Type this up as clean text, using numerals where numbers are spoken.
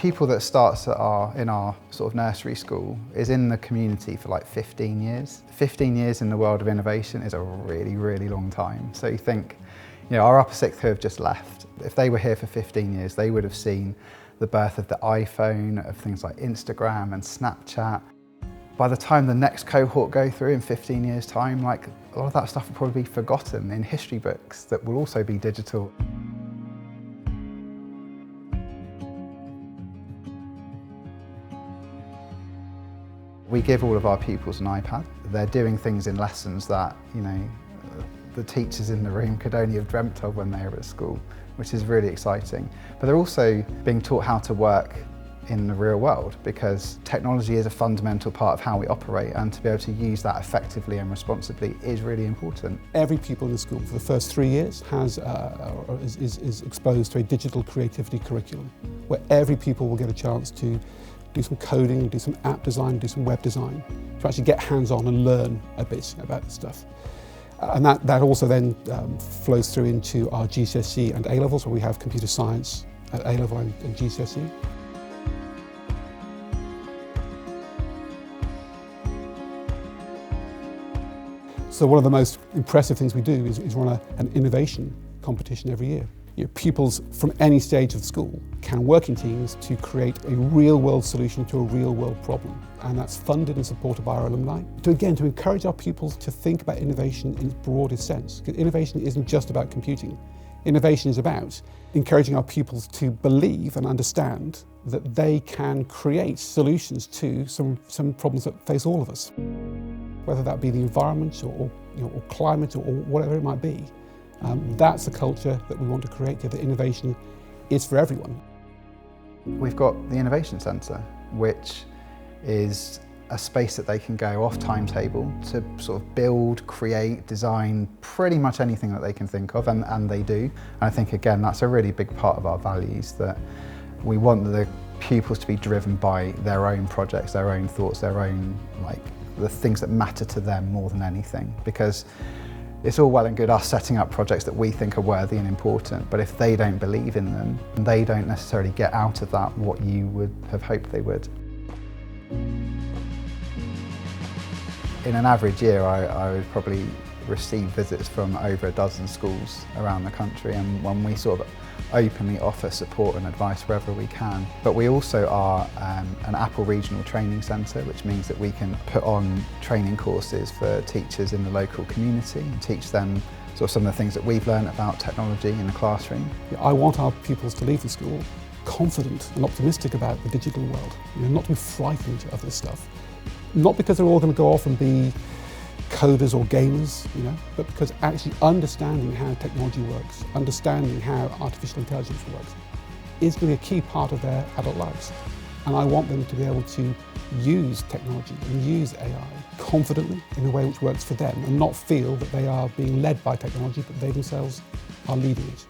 pupil that starts in our sort of nursery school is in the community for like 15 years. 15 years in the world of innovation is a really, really long time. So you think, our upper sixth who have just left, if they were here for 15 years, they would have seen the birth of the iPhone, of things like Instagram and Snapchat. By the time the next cohort go through in 15 years' time, like a lot of that stuff will probably be forgotten in history books that will also be digital. We give all of our pupils an iPad. They're doing things in lessons that, the teachers in the room could only have dreamt of when they were at school, which is really exciting. But they're also being taught how to work in the real world, because technology is a fundamental part of how we operate, and to be able to use that effectively and responsibly is really important. Every pupil in the school for the first 3 years is exposed to a digital creativity curriculum, where every pupil will get a chance to do some coding, do some app design, do some web design, to actually get hands-on and learn a bit about this stuff. And that also then flows through into our GCSE and A-levels, where we have computer science at A-level and GCSE. So one of the most impressive things we do is run an innovation competition every year. Pupils from any stage of school can work in teams to create a real-world solution to a real-world problem, and that's funded and supported by our alumni. To encourage our pupils to think about innovation in its broadest sense, because innovation isn't just about computing. Innovation is about encouraging our pupils to believe and understand that they can create solutions to some problems that face all of us, whether that be the environment or climate or whatever it might be. That's the culture that we want to create, that innovation is for everyone. We've got the Innovation Centre, which is a space that they can go off timetable to sort of build, create, design pretty much anything that they can think of, and they do. And I think, again, that's a really big part of our values, that we want the pupils to be driven by their own projects, their own thoughts, their own, the things that matter to them more than anything. Because it's all well and good us setting up projects that we think are worthy and important, but if they don't believe in them, they don't necessarily get out of that what you would have hoped they would. In an average year, I would probably receive visits from over a dozen schools around the country, and when we sort of openly offer support and advice wherever we can. But we also are an Apple regional training centre, which means that we can put on training courses for teachers in the local community and teach them sort of some of the things that we've learned about technology in the classroom. I want our pupils to leave the school confident and optimistic about the digital world, not to be frightened of this stuff. Not because they're all going to go off and be coders or gamers, but because actually understanding how technology works, understanding how artificial intelligence works, is going to be a key part of their adult lives. And I want them to be able to use technology and use AI confidently in a way which works for them, and not feel that they are being led by technology, but they themselves are leading it.